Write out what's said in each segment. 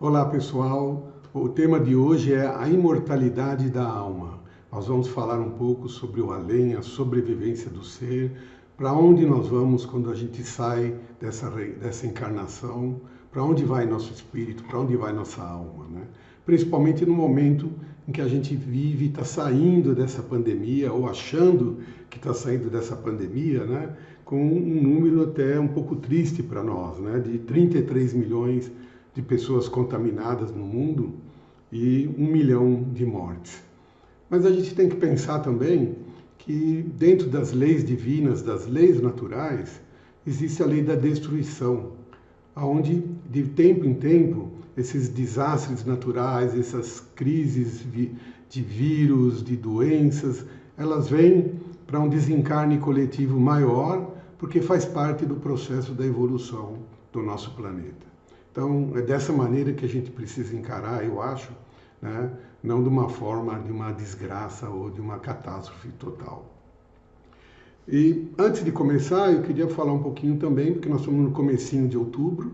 Olá pessoal, o tema de hoje é a imortalidade da alma. Nós vamos falar um pouco sobre o além, a sobrevivência do ser, para onde nós vamos quando a gente sai dessa encarnação, para onde vai nosso espírito, para onde vai nossa alma, né? Principalmente no momento em que a gente vive e está saindo dessa pandemia, ou achando que está saindo dessa pandemia, né? Com um número até um pouco triste para nós, né? De 33 milhões de pessoas contaminadas no mundo e 1 milhão de mortes. Mas a gente tem que pensar também que dentro das leis divinas, das leis naturais, existe a lei da destruição, onde de tempo em tempo esses desastres naturais, essas crises de vírus, de doenças, elas vêm para um desencarne coletivo maior, porque faz parte do processo da evolução do nosso planeta. Então, é dessa maneira que a gente precisa encarar, eu acho, né? Não de uma forma de uma desgraça ou de uma catástrofe total. E antes de começar, eu queria falar um pouquinho também, porque nós estamos no comecinho de outubro,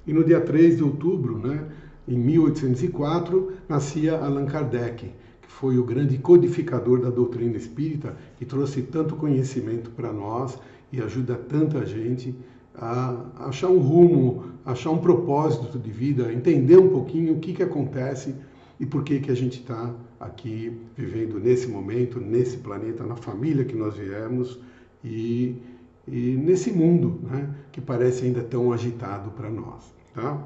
e no dia 3 de outubro, né, em 1804, nascia Allan Kardec, que foi o grande codificador da doutrina espírita, que trouxe tanto conhecimento para nós e ajuda tanta gente a achar um rumo, achar um propósito de vida, entender um pouquinho o que acontece e por que a gente está aqui vivendo nesse momento, nesse planeta, na família que nós viemos e nesse mundo, né, que parece ainda tão agitado para nós. Tá?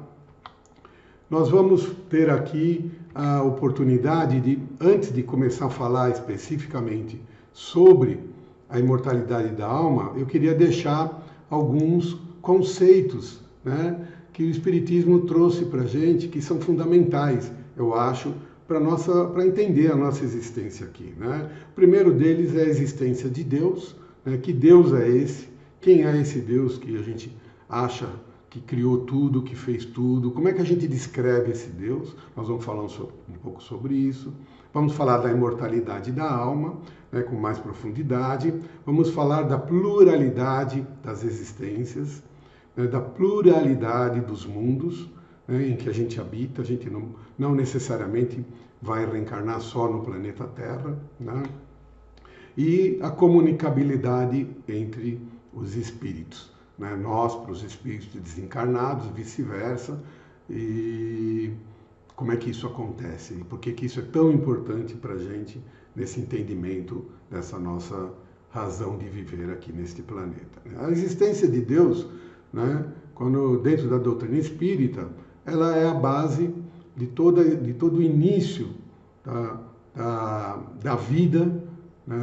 Nós vamos ter aqui a oportunidade de, antes de começar a falar especificamente sobre a imortalidade da alma, eu queria deixar alguns conceitos, né, que o Espiritismo trouxe para a gente, que são fundamentais, eu acho, para entender a nossa existência aqui. Né? O primeiro deles é a existência de Deus, né? Que Deus é esse? Quem é esse Deus que a gente acha que criou tudo, que fez tudo? Como é que a gente descreve esse Deus? Nós vamos falar um pouco sobre isso. Vamos falar da imortalidade da alma, né, com mais profundidade. Vamos falar da pluralidade das existências, né, da pluralidade dos mundos, né, em que a gente habita. A gente não necessariamente vai reencarnar só no planeta Terra, né? E a comunicabilidade entre os espíritos, né? Nós para os espíritos desencarnados, vice-versa, e como é que isso acontece e por que isso é tão importante para a gente nesse entendimento dessa nossa razão de viver aqui neste planeta. A existência de Deus, né, quando dentro da doutrina espírita, ela é a base de todo o início da vida, né,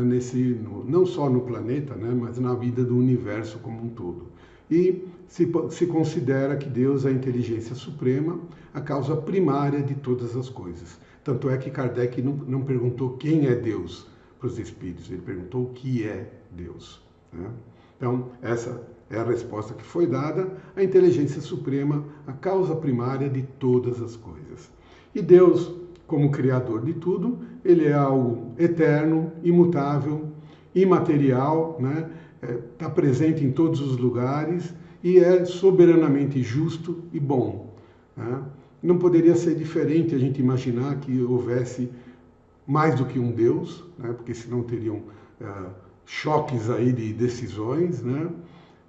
não só no planeta, né, mas na vida do universo como um todo. E se considera que Deus é a inteligência suprema, a causa primária de todas as coisas. Tanto é que Kardec não perguntou quem é Deus para os espíritos, ele perguntou o que é Deus. Né? Então, essa é a resposta que foi dada, a inteligência suprema, a causa primária de todas as coisas. E Deus, como criador de tudo, ele é algo eterno, imutável, imaterial, né? Está presente em todos os lugares e é soberanamente justo e bom. Né? Não poderia ser diferente a gente imaginar que houvesse mais do que um Deus, né? Porque senão teriam choques aí de decisões, né?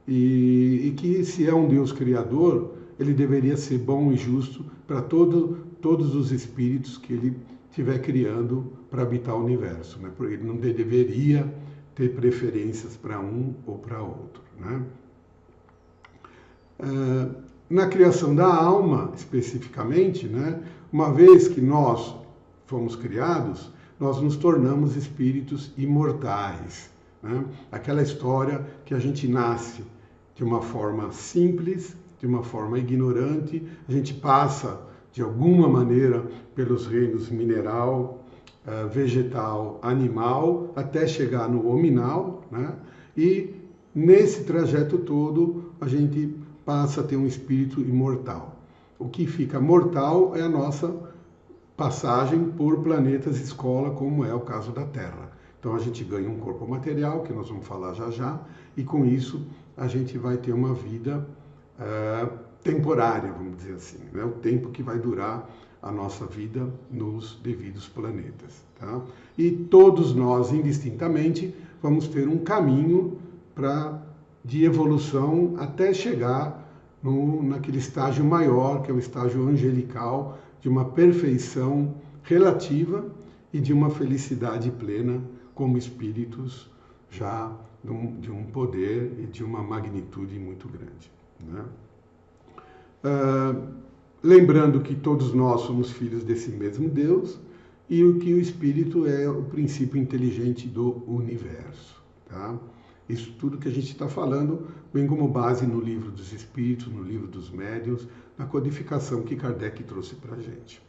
E que se é um Deus criador, ele deveria ser bom e justo para todos os espíritos que ele estiver criando para habitar o universo, né? Porque ele não deveria ter preferências para um ou para outro. Né? Na criação da alma, especificamente, né, uma vez que nós fomos criados, nós nos tornamos espíritos imortais. Né? Aquela história que a gente nasce de uma forma simples, de uma forma ignorante, a gente passa, de alguma maneira, pelos reinos mineral, vegetal, animal, até chegar no hominal, né? E nesse trajeto todo a gente passa a ter um espírito imortal. O que fica mortal é a nossa passagem por planetas escola, como é o caso da Terra. Então a gente ganha um corpo material, que nós vamos falar já já, e com isso a gente vai ter uma vida temporária, vamos dizer assim, né? O tempo que vai durar a nossa vida nos devidos planetas. Tá? E todos nós, indistintamente, vamos ter um caminho de evolução até chegar naquele estágio maior, que é o estágio angelical, de uma perfeição relativa e de uma felicidade plena como espíritos já de um poder e de uma magnitude muito grande. Né? Lembrando que todos nós somos filhos desse mesmo Deus e que o Espírito é o princípio inteligente do universo. Tá? Isso tudo que a gente está falando vem como base no Livro dos Espíritos, no Livro dos Médiuns, na codificação que Kardec trouxe para a gente.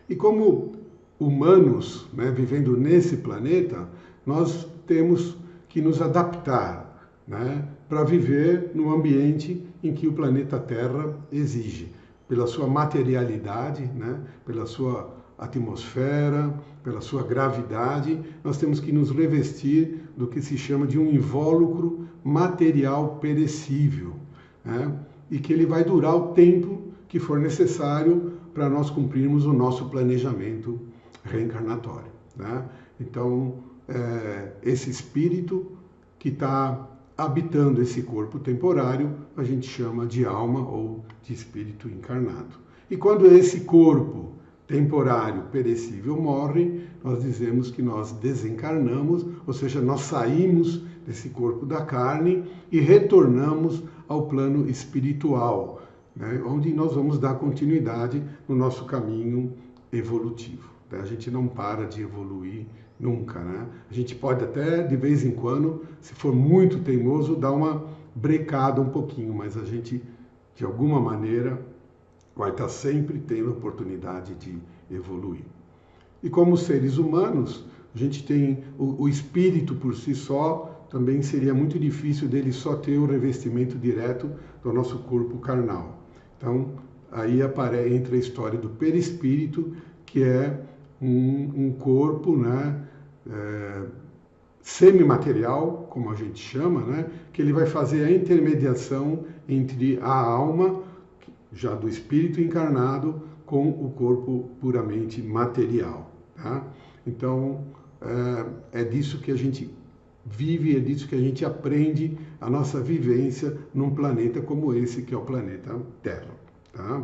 E como humanos, né, vivendo nesse planeta, nós temos que nos adaptar, né, para viver no ambiente em que o planeta Terra exige, pela sua materialidade, né, pela sua atmosfera, pela sua gravidade, nós temos que nos revestir do que se chama de um invólucro material perecível, né, e que ele vai durar o tempo que for necessário para nós cumprirmos o nosso planejamento reencarnatório. Né? Então, esse espírito que está habitando esse corpo temporário, a gente chama de alma ou de espírito encarnado. E quando esse corpo temporário perecível morre, nós dizemos que nós desencarnamos, ou seja, nós saímos desse corpo da carne e retornamos ao plano espiritual, né, onde nós vamos dar continuidade no nosso caminho evolutivo. Né? A gente não para de evoluir nunca. Né? A gente pode até, de vez em quando, se for muito teimoso, dar uma brecada um pouquinho, mas a gente, de alguma maneira, vai estar sempre tendo a oportunidade de evoluir. E como seres humanos, a gente tem o espírito por si só, também seria muito difícil dele só ter o revestimento direto do nosso corpo carnal. Então, aí entra a história do perispírito, que é um corpo, né, semimaterial, como a gente chama, né, que ele vai fazer a intermediação entre a alma, já do espírito encarnado, com o corpo puramente material. Tá? Então, é disso que a gente vive, é disso que a gente aprende a nossa vivência num planeta como esse, que é o planeta Terra. Tá?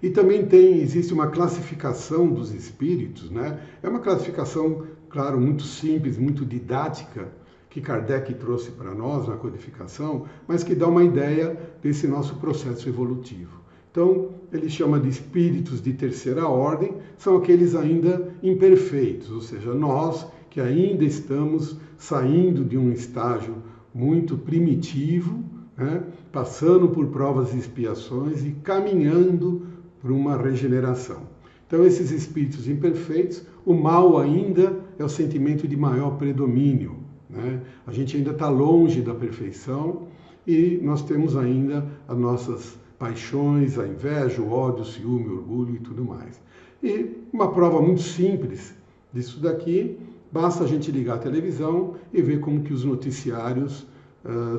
E também existe uma classificação dos espíritos, né? É uma classificação, claro, muito simples, muito didática, que Kardec trouxe para nós na codificação, mas que dá uma ideia desse nosso processo evolutivo. Então, ele chama de espíritos de terceira ordem, são aqueles ainda imperfeitos, ou seja, nós que ainda estamos saindo de um estágio muito primitivo, né, passando por provas e expiações e caminhando para uma regeneração. Então, esses espíritos imperfeitos, o mal ainda é o sentimento de maior predomínio. Né? A gente ainda está longe da perfeição e nós temos ainda as nossas paixões, a inveja, o ódio, o ciúme, o orgulho e tudo mais. E uma prova muito simples disso daqui, basta a gente ligar a televisão e ver como que os noticiários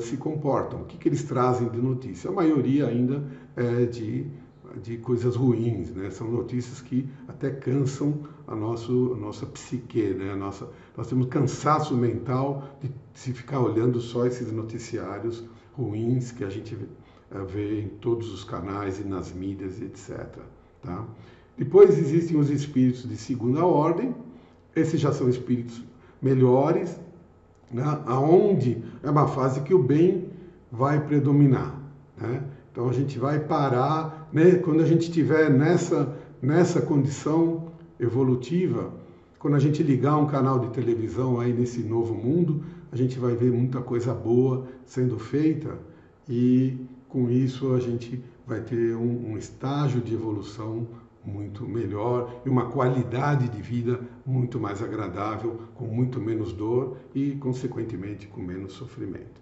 se comportam, o que eles trazem de notícia. A maioria ainda é de coisas ruins, né? São notícias que até cansam a nossa psique, né? Nós temos cansaço mental de se ficar olhando só esses noticiários ruins que a gente vê em todos os canais e nas mídias, etc. Tá? Depois existem os espíritos de segunda ordem, esses já são espíritos melhores, né? Aonde é uma fase que o bem vai predominar, né? Então a gente vai parar, né? Quando a gente estiver nessa condição evolutiva, quando a gente ligar um canal de televisão aí nesse novo mundo, a gente vai ver muita coisa boa sendo feita e com isso a gente vai ter um estágio de evolução muito melhor e uma qualidade de vida muito mais agradável, com muito menos dor e, consequentemente, com menos sofrimento.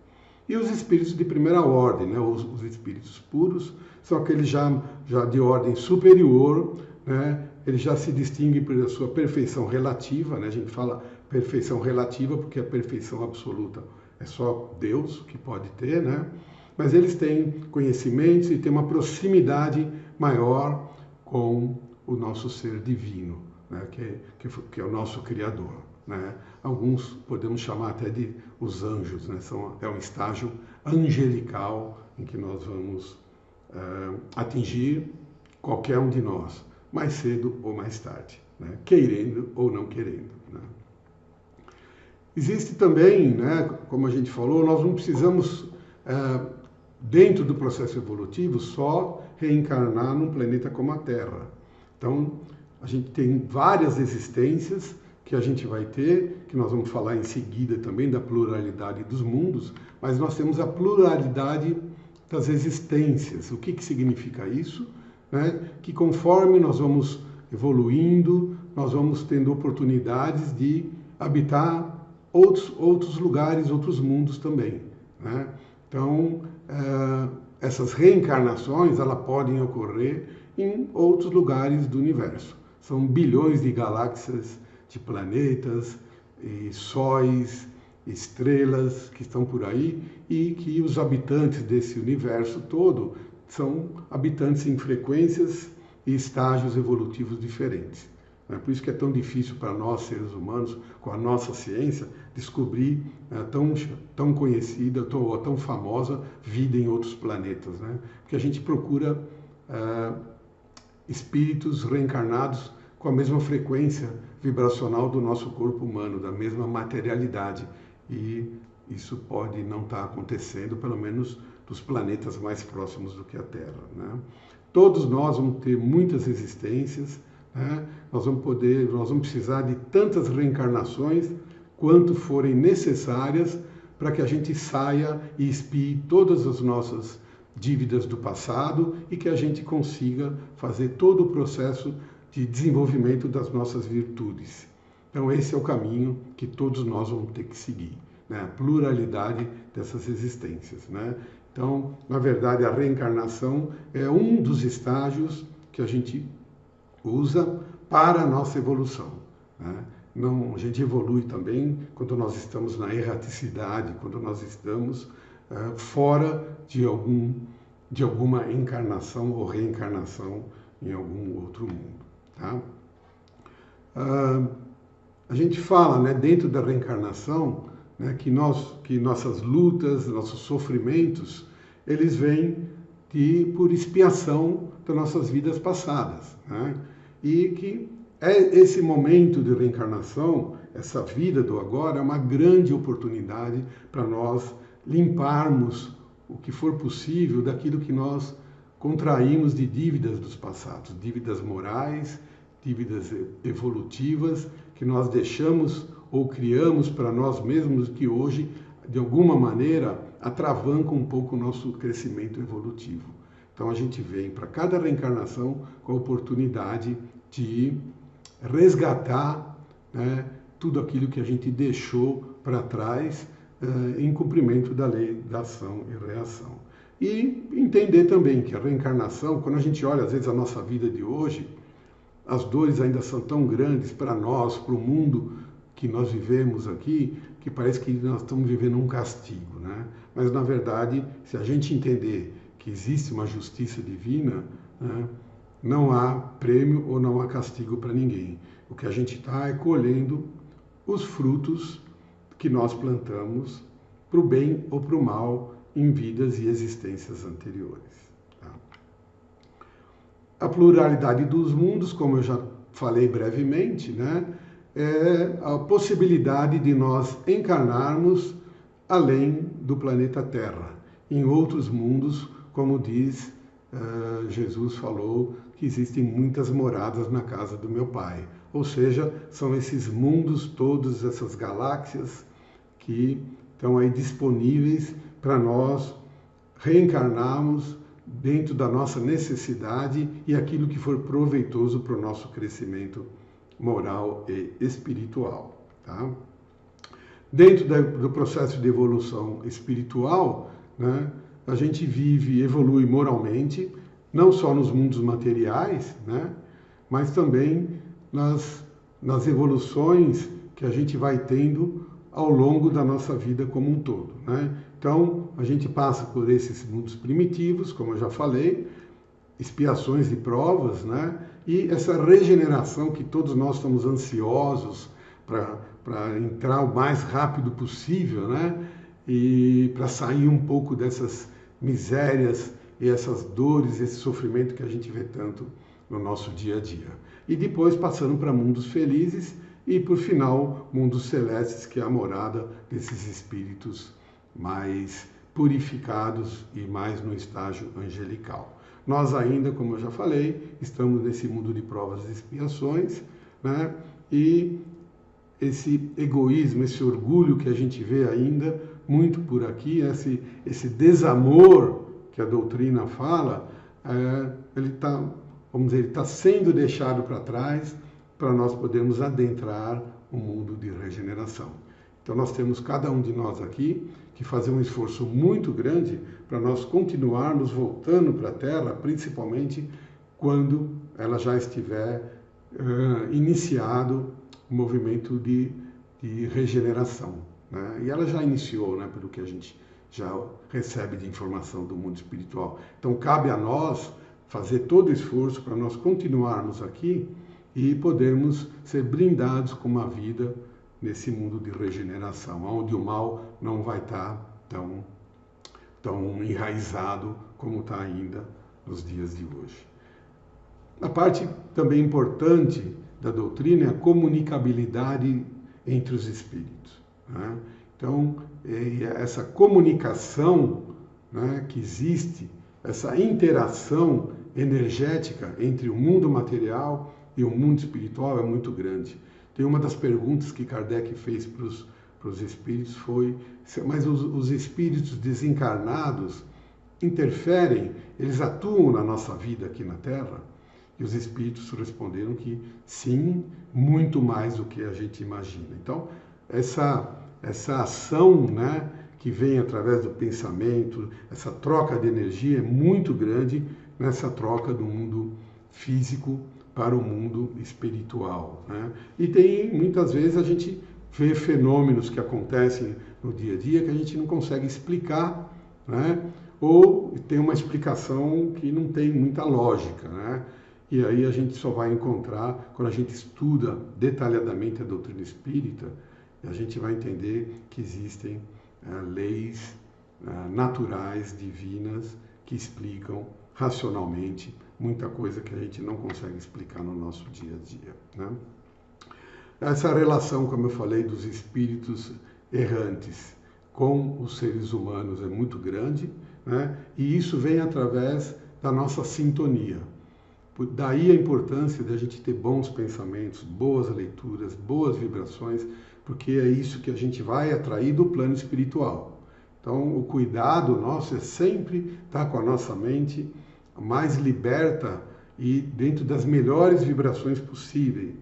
E os espíritos de primeira ordem, né? Os espíritos puros, são aqueles já de ordem superior, né? Eles já se distinguem pela sua perfeição relativa, né? A gente fala perfeição relativa porque a perfeição absoluta é só Deus que pode ter, né? mas eles têm conhecimentos e têm uma proximidade maior com o nosso ser divino, né? que é o nosso Criador, né? Alguns podemos chamar até de os anjos, né? É um estágio angelical em que nós vamos atingir qualquer um de nós, mais cedo ou mais tarde, né? Querendo ou não querendo, né? Existe também, né, como a gente falou, nós não precisamos, dentro do processo evolutivo, só reencarnar num planeta como a Terra. Então, a gente tem várias existências que a gente vai ter, que nós vamos falar em seguida também da pluralidade dos mundos, mas nós temos a pluralidade das existências. O que significa isso? Né? Que conforme nós vamos evoluindo, nós vamos tendo oportunidades de habitar outros lugares, outros mundos também, né? Então, essas reencarnações, elas podem ocorrer em outros lugares do universo. São bilhões de galáxias, de planetas, e sóis, estrelas que estão por aí e que os habitantes desse universo todo são habitantes em frequências e estágios evolutivos diferentes. Por isso que é tão difícil para nós, seres humanos, com a nossa ciência, descobrir tão conhecida, tão famosa vida em outros planetas, né? Porque a gente procura espíritos reencarnados com a mesma frequência vibracional do nosso corpo humano, da mesma materialidade. E isso pode não estar acontecendo, pelo menos dos planetas mais próximos do que a Terra, né? Todos nós vamos ter muitas existências, né? Nós vamos precisar de tantas reencarnações quanto forem necessárias para que a gente saia e expie todas as nossas dívidas do passado e que a gente consiga fazer todo o processo de desenvolvimento das nossas virtudes. Então esse é o caminho que todos nós vamos ter que seguir, né? A pluralidade dessas existências, né? Então, na verdade, a reencarnação é um dos estágios que a gente usa para a nossa evolução, né? Não, a gente evolui também quando nós estamos na erraticidade, quando nós estamos fora de alguma encarnação ou reencarnação em algum outro mundo, tá? A gente fala, né, dentro da reencarnação, né, que nossas lutas, nossos sofrimentos, eles vêm por expiação das nossas vidas passadas, né? E que esse momento de reencarnação, essa vida do agora, é uma grande oportunidade para nós limparmos o que for possível daquilo que nós contraímos de dívidas dos passados, dívidas morais, dívidas evolutivas, que nós deixamos ou criamos para nós mesmos, que hoje, de alguma maneira, atravancam um pouco o nosso crescimento evolutivo. Então a gente vem para cada reencarnação com a oportunidade de resgatar, né, tudo aquilo que a gente deixou para trás em cumprimento da lei da ação e reação. E entender também que a reencarnação, quando a gente olha às vezes a nossa vida de hoje, as dores ainda são tão grandes para nós, para o mundo que nós vivemos aqui, que parece que nós estamos vivendo um castigo, né? Mas na verdade, se a gente entender que existe uma justiça divina, né, não há prêmio ou não há castigo para ninguém. O que a gente está é colhendo os frutos que nós plantamos para o bem ou para o mal em vidas e existências anteriores, tá? A pluralidade dos mundos, como eu já falei brevemente, né, é a possibilidade de nós encarnarmos além do planeta Terra, em outros mundos, como diz Jesus falou, que existem muitas moradas na casa do meu Pai. Ou seja, são esses mundos todos, essas galáxias que estão aí disponíveis para nós reencarnarmos dentro da nossa necessidade e aquilo que for proveitoso para o nosso crescimento moral e espiritual, tá? Dentro do processo de evolução espiritual, né, a gente vive e evolui moralmente, não só nos mundos materiais, né, mas também nas evoluções que a gente vai tendo ao longo da nossa vida como um todo, né? Então, a gente passa por esses mundos primitivos, como eu já falei, expiações de provas, né? E essa regeneração que todos nós estamos ansiosos para entrar o mais rápido possível, né? E para sair um pouco dessas misérias e essas dores, esse sofrimento que a gente vê tanto no nosso dia a dia. E depois passando para mundos felizes e, por final, mundos celestes, que é a morada desses espíritos mais purificados e mais no estágio angelical. Nós ainda, como eu já falei, estamos nesse mundo de provas e expiações, né? E esse egoísmo, esse orgulho que a gente vê ainda muito por aqui, esse desamor que a doutrina fala, ele está sendo deixado para trás para nós podermos adentrar o mundo de regeneração. Então nós temos, cada um de nós aqui, que fazer um esforço muito grande para nós continuarmos voltando para a Terra, principalmente quando ela já estiver iniciado o movimento de regeneração, né? E ela já iniciou, né, pelo que a gente já recebe de informação do mundo espiritual. Então cabe a nós fazer todo o esforço para nós continuarmos aqui e podermos ser brindados com uma vida nesse mundo de regeneração, onde o mal não vai estar tão enraizado como está ainda nos dias de hoje. A parte também importante da doutrina é a comunicabilidade entre os espíritos, né? Então, essa comunicação, né, que existe, essa interação energética entre o mundo material e o mundo espiritual é muito grande. Tem uma das perguntas que Kardec fez para os espíritos foi: mas os espíritos desencarnados interferem, eles atuam na nossa vida aqui na Terra? E os espíritos responderam que sim, muito mais do que a gente imagina. Então, essa ação, né, que vem através do pensamento, essa troca de energia é muito grande nessa troca do mundo físico para o mundo espiritual, né? E tem, muitas vezes, a gente vê fenômenos que acontecem no dia a dia que a gente não consegue explicar, né? Ou tem uma explicação que não tem muita lógica, né? E aí a gente só vai encontrar, quando a gente estuda detalhadamente a doutrina espírita, a gente vai entender que existem leis naturais, divinas, que explicam racionalmente muita coisa que a gente não consegue explicar no nosso dia a dia, né? Essa relação, como eu falei, dos espíritos errantes com os seres humanos é muito grande, né? E isso vem através da nossa sintonia. Daí a importância de a gente ter bons pensamentos, boas leituras, boas vibrações, porque é isso que a gente vai atrair do plano espiritual. Então, o cuidado nosso é sempre estar com a nossa mente mais liberta e dentro das melhores vibrações possíveis,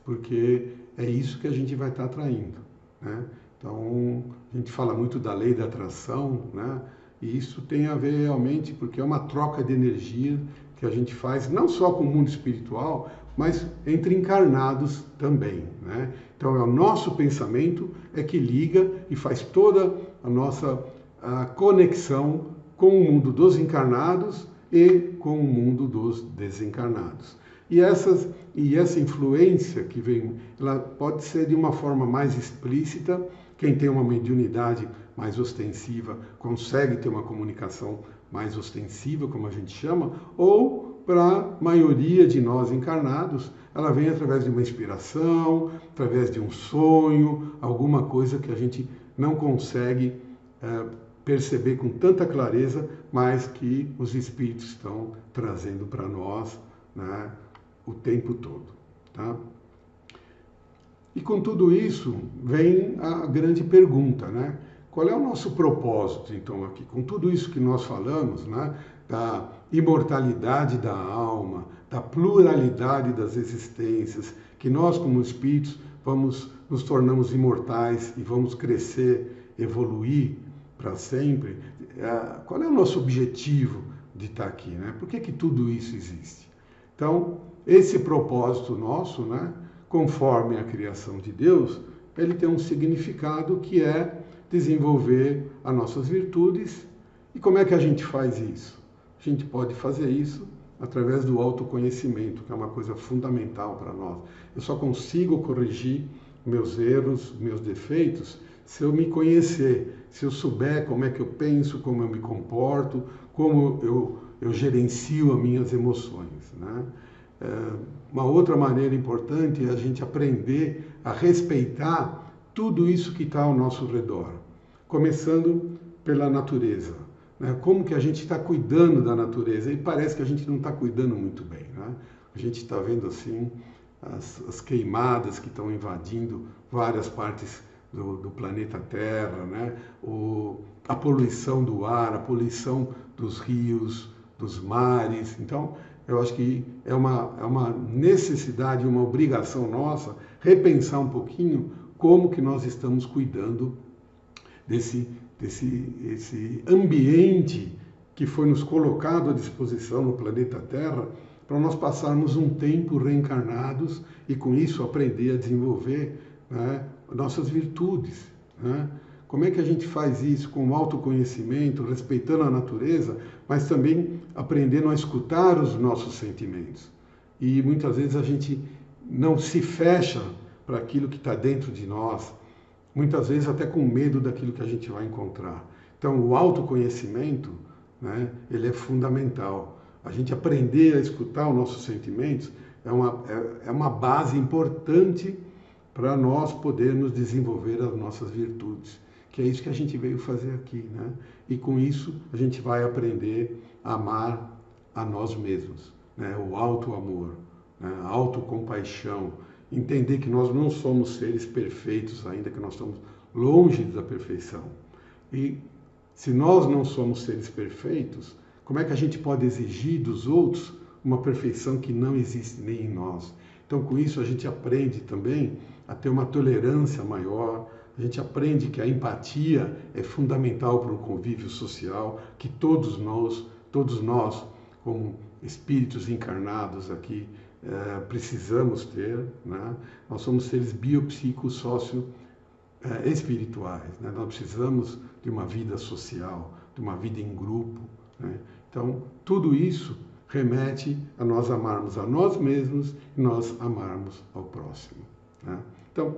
porque é isso que a gente vai estar atraindo, né? Então, a gente fala muito da lei da atração, né? E isso tem a ver realmente, porque é uma troca de energia que a gente faz, não só com o mundo espiritual, mas entre encarnados também, né? Então, é o nosso pensamento que liga e faz toda a nossa conexão com o mundo dos encarnados e com o mundo dos desencarnados. E essa influência que vem, ela pode ser de uma forma mais explícita. Quem tem uma mediunidade mais ostensiva consegue ter uma comunicação mais ostensiva, como a gente chama, ou para a maioria de nós encarnados, ela vem através de uma inspiração, através de um sonho, alguma coisa que a gente não consegue perceber com tanta clareza, mas que os espíritos estão trazendo para nós, né, o tempo todo, tá? E com tudo isso vem a grande pergunta, né? Qual é o nosso propósito, então, aqui? Com tudo isso que nós falamos, né, da imortalidade da alma, da pluralidade das existências, que nós, como espíritos, nos tornamos imortais e vamos crescer, evoluir para sempre. Qual é o nosso objetivo de estar aqui, né? Por que tudo isso existe? Então, esse propósito nosso, né, conforme a criação de Deus, ele tem um significado que é desenvolver as nossas virtudes. E como é que a gente faz isso? A gente pode fazer isso através do autoconhecimento, que é uma coisa fundamental para nós. Eu só consigo corrigir meus erros, meus defeitos, se eu me conhecer, se eu souber como é que eu penso, como eu me comporto, como eu gerencio as minhas emoções, né? Uma outra maneira importante é a gente aprender a respeitar tudo isso que está ao nosso redor, começando pela natureza, né? Como que a gente está cuidando da natureza, e parece que a gente não está cuidando muito bem, né? A gente está vendo assim as queimadas que estão invadindo várias partes do planeta Terra, né? A poluição do ar, a poluição dos rios, dos mares. Então, eu acho que é uma necessidade, uma obrigação nossa repensar um pouquinho como que nós estamos cuidando desse ambiente que foi nos colocado à disposição no planeta Terra para nós passarmos um tempo reencarnados e com isso aprender a desenvolver, né, nossas virtudes, né? Como é que a gente faz isso? Com autoconhecimento, respeitando a natureza, mas também aprendendo a escutar os nossos sentimentos. E muitas vezes a gente não se fecha para aquilo que está dentro de nós, muitas vezes até com medo daquilo que a gente vai encontrar. Então, o autoconhecimento, né, ele é fundamental. A gente aprender a escutar os nossos sentimentos é uma base importante para nós podermos desenvolver as nossas virtudes, que é isso que a gente veio fazer aqui, né? E com isso a gente vai aprender a amar a nós mesmos, né? O auto-amor, né? A autocompaixão, entender que nós não somos seres perfeitos ainda, que nós estamos longe da perfeição. E se nós não somos seres perfeitos, como é que a gente pode exigir dos outros uma perfeição que não existe nem em nós? Então, com isso, a gente aprende também a ter uma tolerância maior, a gente aprende que a empatia é fundamental para o convívio social, que todos nós, como espíritos encarnados aqui, precisamos ter, né? Nós somos seres biopsico-socio-espirituais, né? Nós precisamos de uma vida social, de uma vida em grupo, né? Então, tudo isso remete a nós amarmos a nós mesmos e nós amarmos ao próximo, né? Então,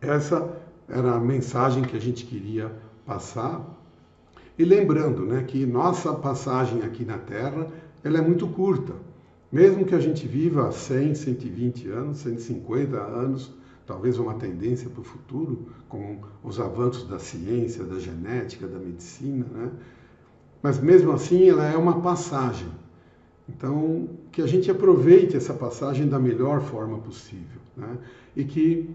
essa era a mensagem que a gente queria passar. E lembrando, né, que nossa passagem aqui na Terra, ela é muito curta. Mesmo que a gente viva 100, 120 anos, 150 anos, talvez uma tendência para o futuro, com os avanços da ciência, da genética, da medicina, né? Mas mesmo assim ela é uma passagem. Então, que a gente aproveite essa passagem da melhor forma possível, né? E que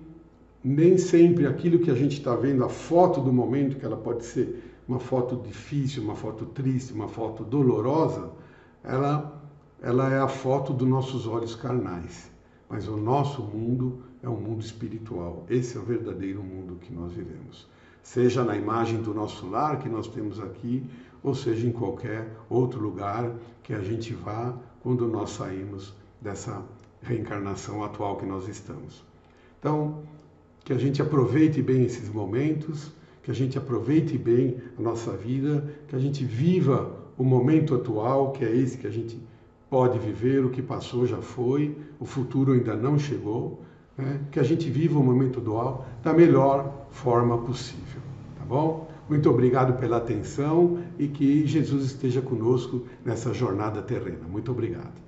nem sempre aquilo que a gente está vendo, a foto do momento, que ela pode ser uma foto difícil, uma foto triste, uma foto dolorosa, ela é a foto dos nossos olhos carnais. Mas o nosso mundo é um mundo espiritual. Esse é o verdadeiro mundo que nós vivemos. Seja na imagem do nosso lar que nós temos aqui, ou seja em qualquer outro lugar que a gente vá quando nós saímos dessa reencarnação atual que nós estamos. Então, que a gente aproveite bem esses momentos, que a gente aproveite bem a nossa vida, que a gente viva o momento atual, que é esse que a gente pode viver, o que passou já foi, o futuro ainda não chegou, né? Que a gente viva o momento atual da melhor forma possível, tá bom? Muito obrigado pela atenção e que Jesus esteja conosco nessa jornada terrena. Muito obrigado.